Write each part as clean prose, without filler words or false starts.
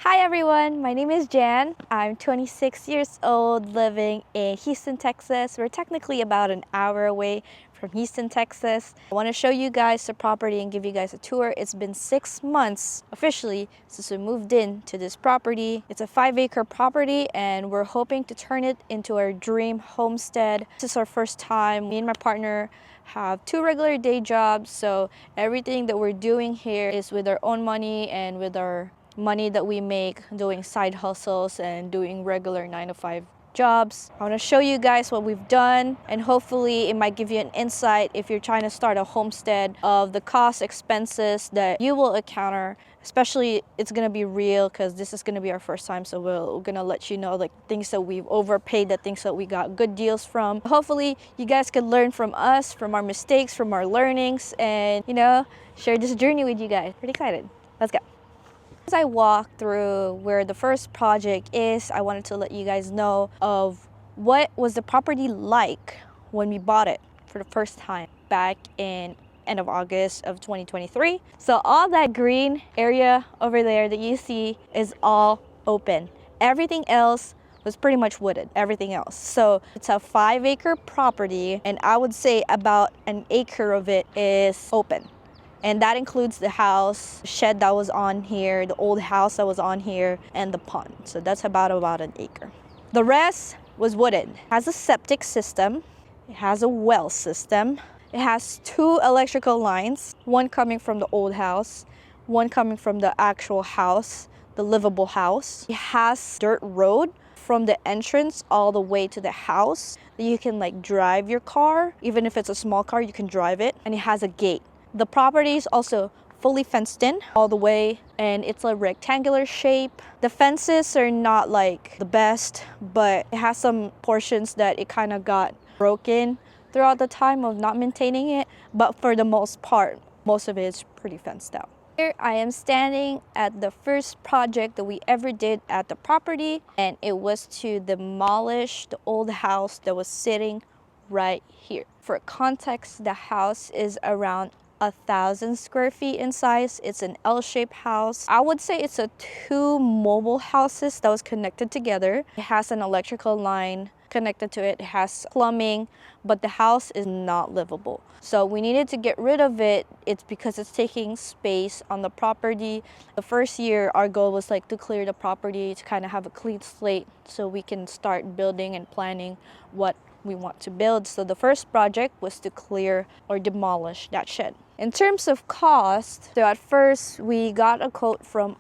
Hi everyone, my name is Jan. I'm 26 years old living in Houston, Texas. We're technically about an hour away from Houston, Texas. I want to show you guys the property and give you guys a tour. It's been 6 months officially since we moved in to this property. It's a 5-acre property and we're hoping to turn it into our dream homestead. This is our first time. Me and my partner have 2 regular day jobs, so everything that we're doing here is with our own money and with our money that we make doing side hustles and doing regular 9-to-5 jobs. I want to show you guys what we've done, and hopefully it might give you an insight if you're trying to start a homestead of the cost expenses that you will encounter. Especially it's gonna be real because this is gonna be our first time, so we're gonna let you know like things that we've overpaid, the things that we got good deals from. Hopefully you guys can learn from us, from our mistakes, from our learnings, and share this journey with you guys. Pretty excited. Let's go. As I walk through where the first project is, I wanted to let you guys know of what was the property like when we bought it for the first time back in end of August of 2023. So all that green area over there that you see is all open. Everything else was pretty much wooded, everything else. So it's a 5-acre property, and I would say about an acre of it is open. And that includes the house, shed that was on here, the old house that was on here, and the pond. So that's about an acre. The rest was wooded. It has a septic system. It has a well system. It has 2 electrical lines, one coming from the old house, one coming from the actual house, the livable house. It has dirt road from the entrance all the way to the house that you can like drive your car. Even if it's a small car, you can drive it. And it has a gate. The property is also fully fenced in all the way, and it's a rectangular shape. The fences are not like the best, but it has some portions that it kind of got broken throughout the time of not maintaining it, but for the most part, most of it is pretty fenced out. Here I am standing at the first project that we ever did at the property, and it was to demolish the old house that was sitting right here. For context, the house is around 1,000 square feet in size. It's an L-shaped house. I would say it's a 2 mobile houses that was connected together. It has an electrical line connected to it. It has plumbing, but the house is not livable. So we needed to get rid of it. It's because it's taking space on the property. The first year, our goal was like to clear the property to kind of have a clean slate so we can start building and planning what we want to build. So the first project was to clear or demolish that shed. In terms of cost, so at first we got a quote from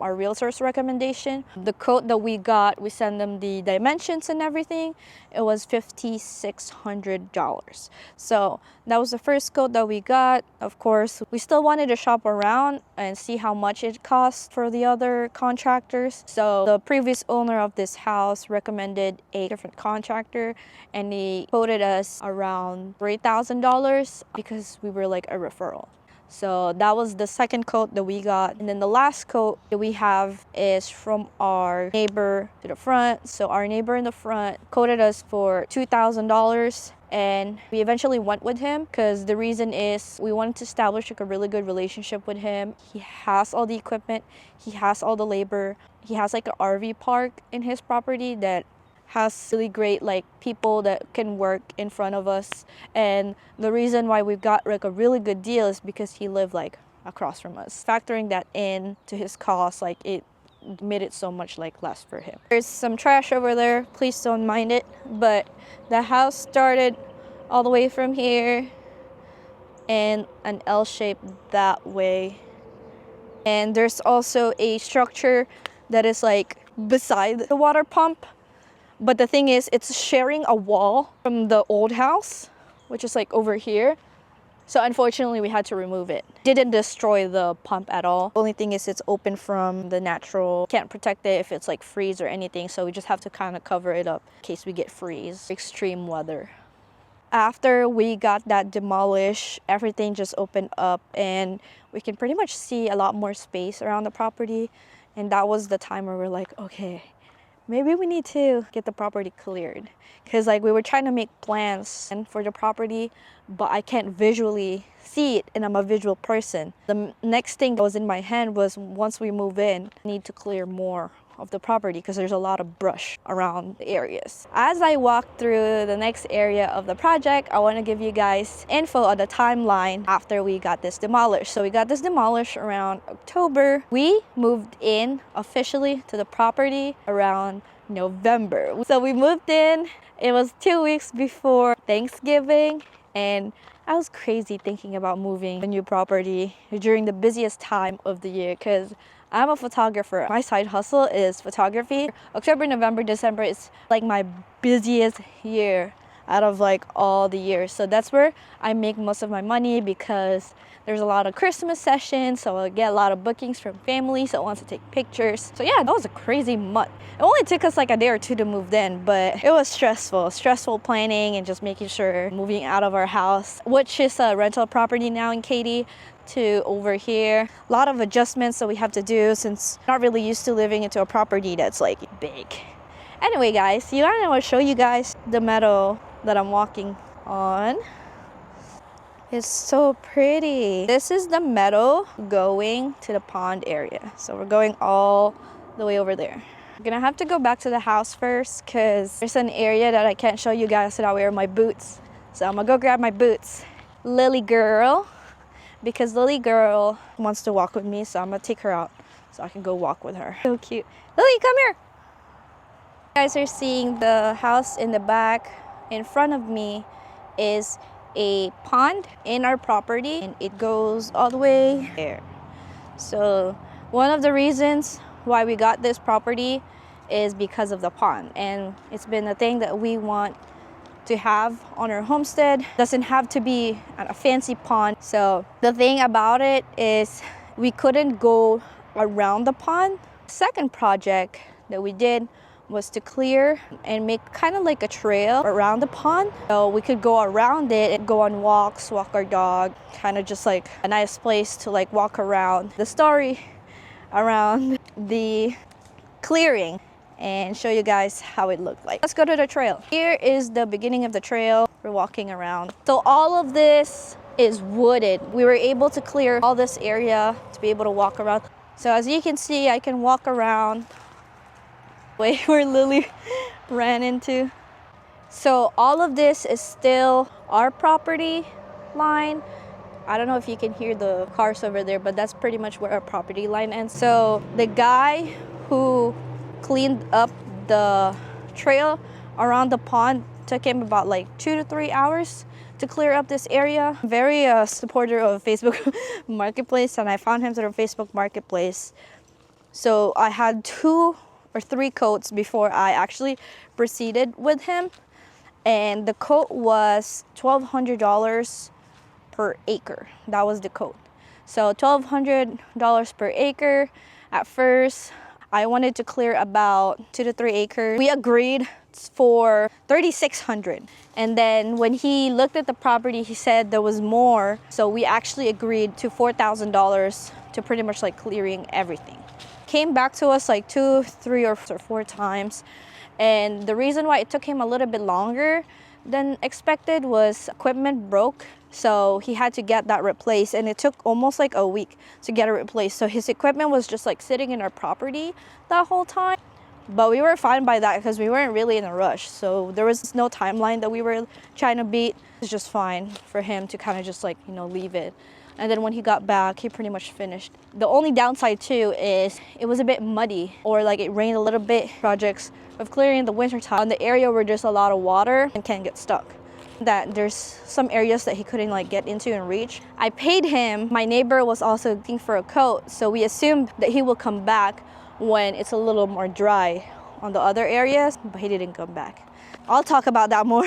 our realtor's recommendation. The quote that we got, we sent them the dimensions and everything. It was $5,600. So that was the first quote that we got. Of course, we still wanted to shop around and see how much it costs for the other contractors. So the previous owner of this house recommended a different contractor, and he quoted us around $3,000 because we were like a referral. So that was the second quote that we got. And then the last quote that we have is from our neighbor to the front. So our neighbor in the front quoted us for $2,000. And we eventually went with him because the reason is we wanted to establish like a really good relationship with him. He has all the equipment. He has all the labor. He has like an RV park in his property that has really great like people that can work in front of us. And the reason why we've got like a really good deal is because he lived like across from us. Factoring that in to his cost, like it made it so much like less for him. There's some trash over there, please don't mind it, but the house started all the way from here and an L shape that way. And there's also a structure that is like beside the water pump. But the thing is, it's sharing a wall from the old house, which is like over here. So unfortunately, we had to remove it. Didn't destroy the pump at all. Only thing is it's open from the natural. Can't protect it if it's like freeze or anything. So we just have to kind of cover it up in case we get freeze, extreme weather. After we got that demolished, everything just opened up and we can pretty much see a lot more space around the property. And that was the time where we're like, okay, maybe we need to get the property cleared, because like we were trying to make plans for the property, but I can't visually see it, and I'm a visual person. The next thing that was in my hand was, once we move in, I need to clear more of the property because there's a lot of brush around the areas. As I walk through the next area of the project, I want to give you guys info on the timeline after we got this demolished. So we got this demolished around October. We moved in officially to the property around November. So we moved in, it was 2 weeks before Thanksgiving, and I was crazy thinking about moving a new property during the busiest time of the year because I'm a photographer. My side hustle is photography. October, November, December is like my busiest year out of like all the years. So that's where I make most of my money because there's a lot of Christmas sessions. So I get a lot of bookings from families that wants to take pictures. So yeah, that was a crazy month. It only took us like a day or two to move in, but it was stressful planning and just making sure moving out of our house, which is a rental property now in Katy, to over here. A lot of adjustments that we have to do since I'm not really used to living into a property that's like big. Anyway guys, I want to show you guys the meadow that I'm walking on. It's so pretty. This is the meadow going to the pond area. So we're going all the way over there. I'm gonna have to go back to the house first because there's an area that I can't show you guys without wearing my boots. So I'm gonna go grab my boots. Lily girl, because Lily girl wants to walk with me, so I'm gonna take her out so I can go walk with her. So cute. Lily, come here. You guys are seeing the house in the back. In front of me is a pond in our property, and it goes all the way there. So one of the reasons why we got this property is because of the pond, and it's been a thing that we want to have on our homestead. Doesn't have to be a fancy pond. So the thing about it is we couldn't go around the pond. Second project that we did was to clear and make kind of like a trail around the pond, so we could go around it and go on walks, walk our dog, kind of just like a nice place to like walk around. The story around the clearing and show you guys how it looked like. Let's go to the trail. Here is the beginning of the trail. We're walking around. So all of this is wooded. We were able to clear all this area to be able to walk around. So as you can see, I can walk around where Lily ran into. So all of this is still our property line. I don't know if you can hear the cars over there, but that's pretty much where our property line ends. So the guy who cleaned up the trail around the pond took him about like 2 to 3 hours to clear up this area. Very supporter of Facebook Marketplace, and I found him through Facebook Marketplace. So I had 2 or 3 coats before I actually proceeded with him, and the coat was $1,200 per acre. That was the coat. So $1,200 per acre. At first I wanted to clear about 2 to 3 acres. We agreed for $3,600, and then when he looked at the property, he said there was more, so we actually agreed to $4,000 to pretty much like clearing everything. Came back to us like 2, 3 or 4 times, and the reason why it took him a little bit longer than expected was equipment broke, so he had to get that replaced, and it took almost like a week to get it replaced. So his equipment was just like sitting in our property that whole time, but we were fine by that because we weren't really in a rush, so there was no timeline that we were trying to beat. It's just fine for him to kind of just like, you know, leave it. And then when he got back, he pretty much finished. The only downside too is it was a bit muddy, or like it rained a little bit. Projects of clearing in the winter time, the area where there's a lot of water and can get stuck. That there's some areas that he couldn't like get into and reach. I paid him. My neighbor was also looking for a coat, so we assumed that he will come back when it's a little more dry on the other areas, but he didn't come back. I'll talk about that more.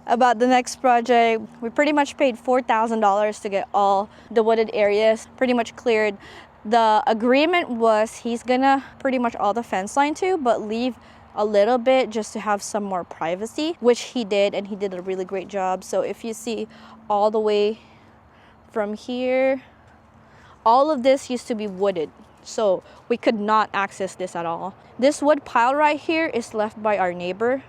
About the next project, we pretty much paid $4,000 to get all the wooded areas pretty much cleared. The agreement was he's gonna pretty much all the fence line too, but leave a little bit just to have some more privacy, which he did, and he did a really great job. So if you see all the way from here, all of this used to be wooded. So we could not access this at all. This wood pile right here is left by our neighbor.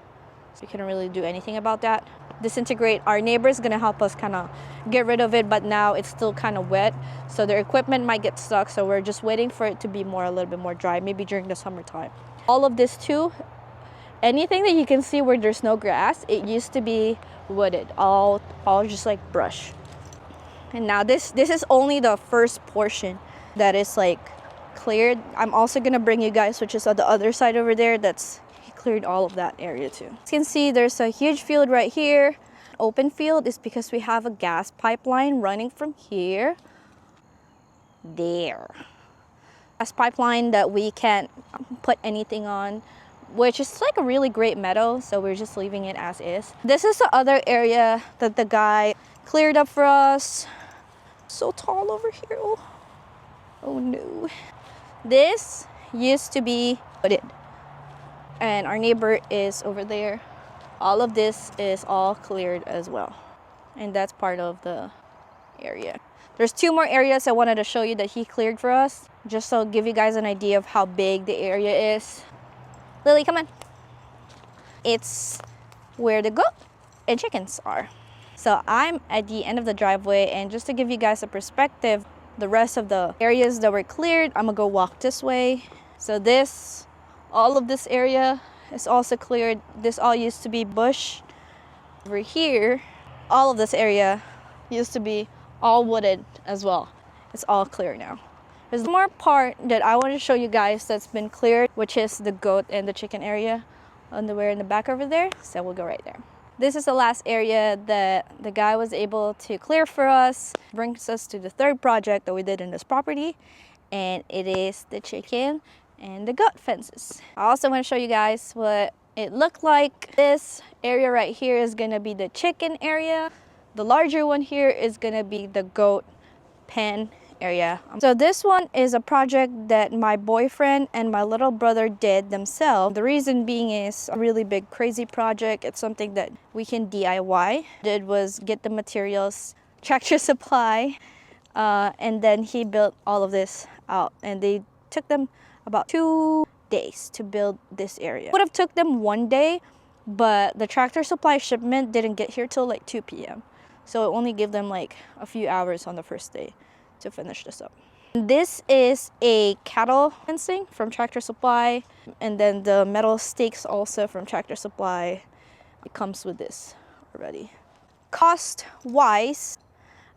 So we couldn't really do anything about that. Disintegrate. Our neighbor is gonna help us kind of get rid of it, but now it's still kind of wet. So their equipment might get stuck. So we're just waiting for it to be a little bit more dry, maybe during the summertime. All of this too, anything that you can see where there's no grass, it used to be wooded, all just like brush. And now this is only the first portion that is like cleared. I'm also gonna bring you guys, which is on the other side over there, that's cleared all of that area too. As you can see, there's a huge field right here. Open field is because we have a gas pipeline running from here there. Gas pipeline that we can't put anything on, which is like a really great meadow, so we're just leaving it as is. This is the other area that the guy cleared up for us. So tall over here. Oh no. This used to be wooded, and our neighbor is over there. All of this is all cleared as well, and that's part of the area. There's two more areas I wanted to show you that he cleared for us, just so give you guys an idea of how big the area is. Lily, come on. It's where the goat and chickens are. So I'm at the end of the driveway, and just to give you guys a perspective, the rest of the areas that were cleared, I'm gonna go walk this way. So all of this area is also cleared. This all used to be bush. Over here, all of this area used to be all wooded as well. It's all clear now. There's one more part that I want to show you guys that's been cleared, which is the goat and the chicken area in the back over there. So we'll go right there. This is the last area that the guy was able to clear for us. Brings us to the third project that we did in this property, and it is the chicken and the goat fences. I also want to show you guys what it looked like. This area right here is gonna be the chicken area. The larger one here is gonna be the goat pen area. So this one is a project that my boyfriend and my little brother did themselves. The reason being is a really big crazy project. It's something that we can DIY. Did was get the materials, Tractor Supply, and then he built all of this out, and they took them about 2 days to build this area. Would have took them 1 day, but the Tractor Supply shipment didn't get here till like 2 p.m. So it only gave them like a few hours on the first day to finish this up. This is a cattle fencing from Tractor Supply, and then the metal stakes also from Tractor Supply. It comes with this already. Cost wise,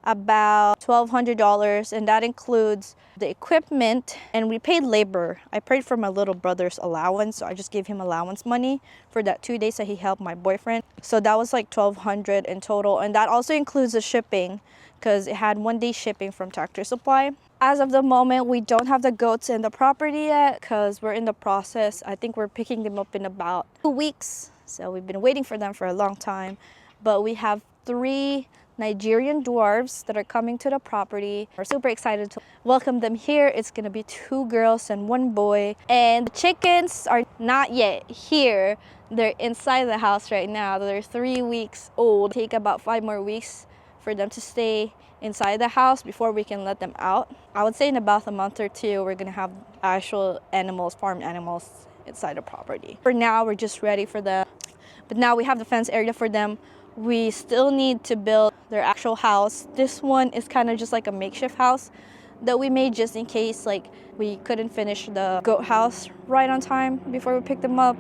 about $1,200, and that includes the equipment, and we paid labor. I paid for my little brother's allowance, so I just gave him allowance money for that 2 days that he helped my boyfriend. So that was like $1,200 in total, and that also includes the shipping, because it had 1 day shipping from Tractor Supply. As of the moment, we don't have the goats in the property yet because we're in the process. I think we're picking them up in about 2 weeks. So we've been waiting for them for a long time. But we have 3 Nigerian dwarves that are coming to the property. We're super excited to welcome them here. It's gonna be 2 girls and 1 boy. And the chickens are not yet here. They're inside the house right now. They're 3 weeks old. Take about 5 more weeks for them to stay inside the house before we can let them out. I would say in about a month or 2, we're gonna have actual animals, farm animals inside the property. For now, we're just ready for them. But now we have the fence area for them. We still need to build their actual house. This one is kind of just like a makeshift house that we made just in case like we couldn't finish the goat house right on time before we picked them up.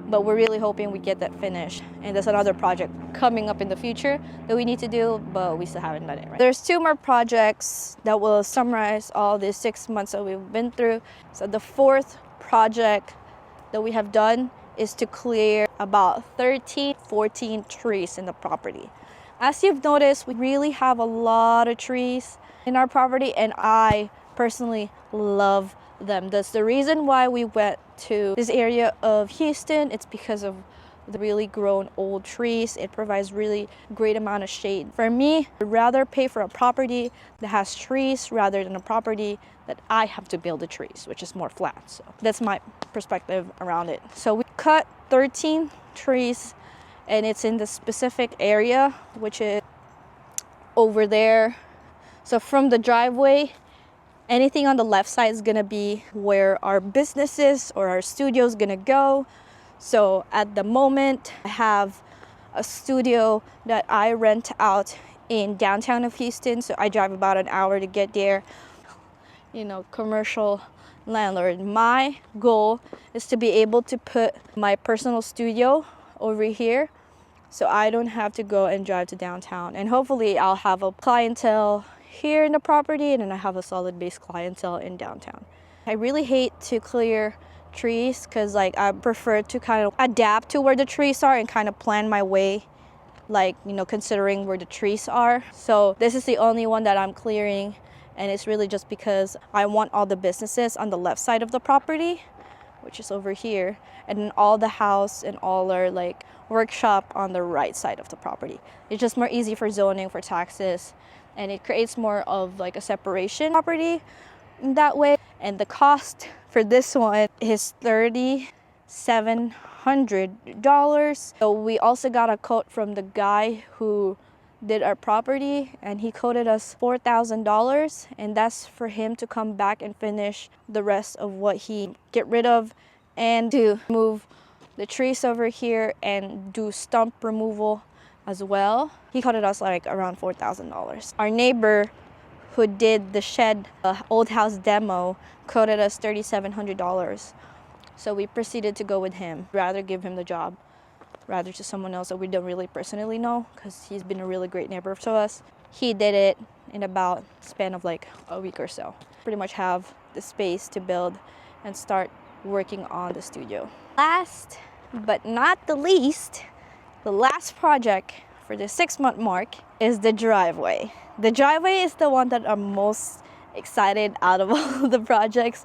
But we're really hoping we get that finished. And there's another project coming up in the future that we need to do, but we still haven't done it right. There's 2 more projects that will summarize all the 6 months that we've been through. So the 4th project that we have done is to clear about 14 trees in the property. As you've noticed, we really have a lot of trees in our property, and I personally love them. That's the reason why we went to this area of Houston. It's because of the really grown old trees. It provides really great amount of shade. For me, I'd rather pay for a property that has trees rather than a property that I have to build the trees, which is more flat. So that's my perspective around it. So we cut 13 trees, and it's in the specific area, which is over there. So from the driveway, Anything on the left side is gonna be where our businesses or our studio is gonna go. So at the moment, I have a studio that I rent out in downtown of Houston. So I drive about an hour to get there. You know, commercial landlord. My goal is to be able to put my personal studio over here so I don't have to go and drive to downtown. And hopefully I'll have a clientele here in the property, and then I have a solid base clientele in downtown. I really hate to clear trees because like I prefer to kind of adapt to where the trees are and kind of plan my way, like, you know, considering where the trees are. So this is the only one that I'm clearing, and it's really just because I want all the businesses on the left side of the property, which is over here, and then all the house and all our like workshop on the right side of the property. It's just more easy for zoning, for taxes, and it creates more of like a separation property in that way. And the cost for this one is $3,700. So we also got a quote from the guy who did our property, and he quoted us $4,000, and that's for him to come back and finish the rest of what he get rid of, and to move the trees over here and do stump removal as well. He quoted us like around $4,000. Our neighbor who did the shed old house demo quoted us $3,700. So we proceeded to go with him, rather give him the job rather to someone else that we don't really personally know, because he's been a really great neighbor to us. He did it in about a span of like a week or so. Pretty much have the space to build and start working on the studio. Last but not the least, the last project for the 6-month mark is the driveway. The driveway is the one that I'm most excited out of all of the projects,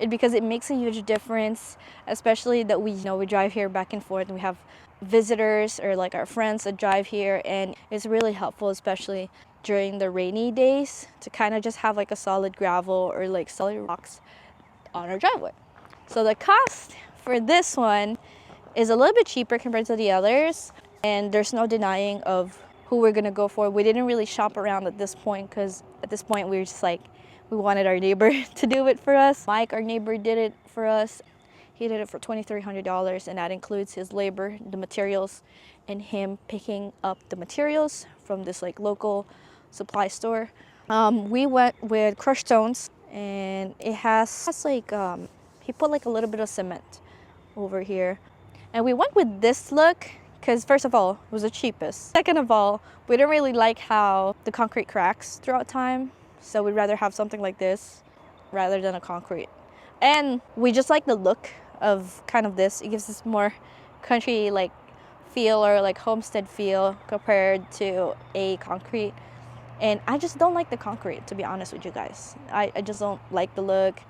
because it makes a huge difference, especially that we drive here back and forth, and we have visitors or like our friends that drive here, and it's really helpful, especially during the rainy days, to kind of just have like a solid gravel or like solid rocks on our driveway. So the cost for this one is a little bit cheaper compared to the others, and there's no denying of who we're gonna go for. We didn't really shop around at this point, because at this point we were just like, we wanted our neighbor to do it for us. Mike, our neighbor, did it for us. He did it for $2,300, and that includes his labor, the materials, and him picking up the materials from this like local supply store. We went with crushed stones, and it has like he put like a little bit of cement over here, and we went with this look because first of all, it was the cheapest. Second of all, we didn't really like how the concrete cracks throughout time, so we'd rather have something like this rather than a concrete. And we just like the look of kind of this. It gives us more country like feel, or like homestead feel, compared to a concrete. And I just don't like the concrete, to be honest with you guys. I just don't like the look.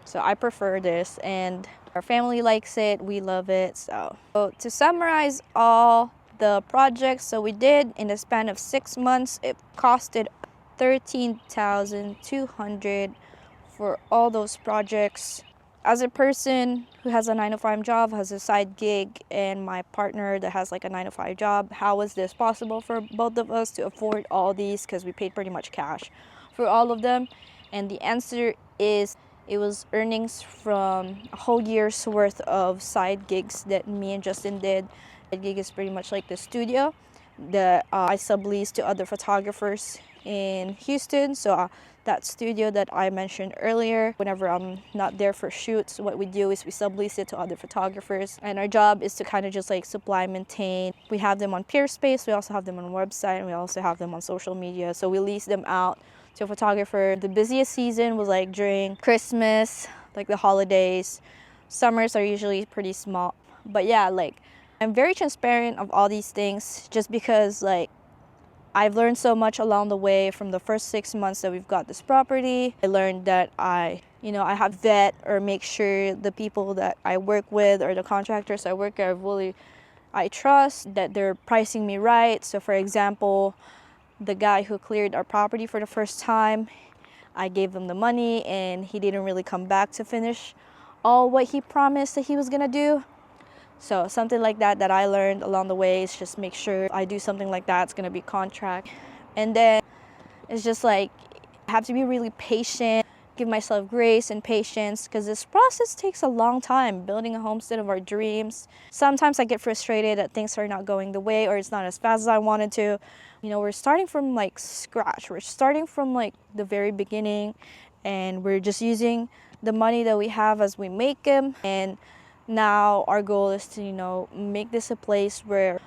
So I prefer this, and our family likes it. We love it. So to summarize all the projects, so we did in the span of 6 months, it costed $13,200 for all those projects. As a person who has a 9-to-5 job, has a side gig, and my partner that has like a 9-to-5 job, how was this possible for both of us to afford all these? Because we paid pretty much cash for all of them. And the answer is, it was earnings from a whole year's worth of side gigs that me and Justin did. The gig is pretty much like the studio that I sublease to other photographers in Houston. So that studio that I mentioned earlier, whenever I'm not there for shoots, what we do is we sublease it to other photographers, and our job is to kind of just like supply, maintain. We have them on Peerspace, we also have them on website, and we also have them on social media. So we lease them out to a photographer. The busiest season was like during Christmas, like the holidays. Summers are usually pretty small. But yeah, like I'm very transparent of all these things, just because like I've learned so much along the way from the first 6 months that we've got this property. I learned that I have vet or make sure the people that I work with or the contractors I work with, I trust that they're pricing me right. So for example, the guy who cleared our property for the first time, I gave him the money and he didn't really come back to finish all what he promised that he was gonna do. So something like that I learned along the way is just make sure I do something like that, it's gonna be contract. And then it's just like, I have to be really patient give myself grace and patience, because this process takes a long time, building a homestead of our dreams. Sometimes I get frustrated that things are not going the way, or it's not as fast as I wanted to. You know, we're starting from like scratch. We're starting from like the very beginning, and we're just using the money that we have as we make them. And now our goal is to, you know, make this a place where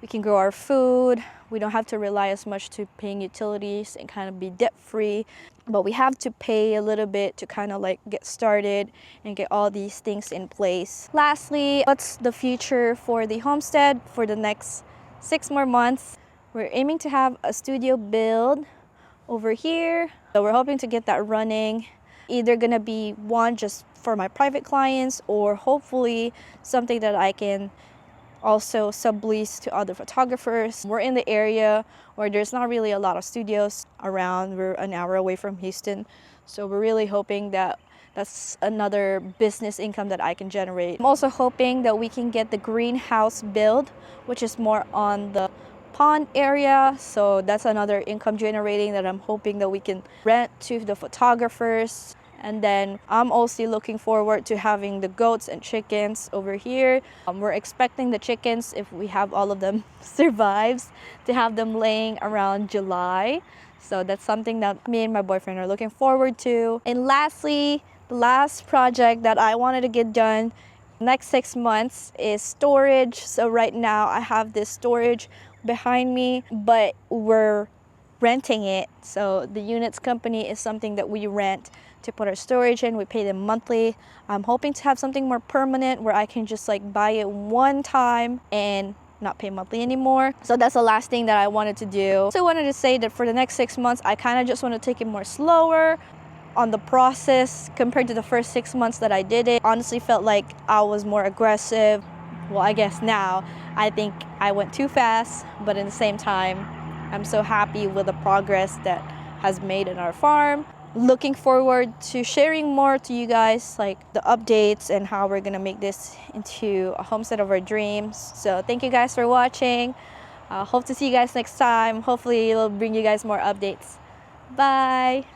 we can grow our food. We don't have to rely as much to paying utilities and kind of be debt free, but we have to pay a little bit to kind of like get started and get all these things in place. Lastly, what's the future for the homestead for the next 6 more months? We're aiming to have a studio build over here. So we're hoping to get that running. Either gonna be one just for my private clients, or hopefully something that I can also sublease to other photographers. We're in the area where there's not really a lot of studios around. We're an hour away from Houston. So we're really hoping that that's another business income that I can generate. I'm also hoping that we can get the greenhouse build, which is more on the pond area. So that's another income generating that I'm hoping that we can rent to the photographers. And then I'm also looking forward to having the goats and chickens over here. We're expecting the chickens, if we have all of them survives, to have them laying around July. So that's something that me and my boyfriend are looking forward to. And lastly, the last project that I wanted to get done next 6 months is storage. So right now I have this storage behind me, but we're renting it. So the units company is something that we rent to put our storage in. We pay them monthly. I'm hoping to have something more permanent where I can just like buy it one time and not pay monthly anymore. So that's the last thing that I wanted to do. So I wanted to say that for the next 6 months, I kind of just want to take it more slower on the process compared to the first 6 months that I did it. Honestly felt like I was more aggressive. Well, I guess now I think I went too fast, but at the same time, I'm so happy with the progress that has made in our farm. Looking forward to sharing more to you guys, like the updates and how we're gonna make this into a homestead of our dreams. So thank you guys for watching. Hope to see you guys next time. Hopefully it'll bring you guys more updates. Bye.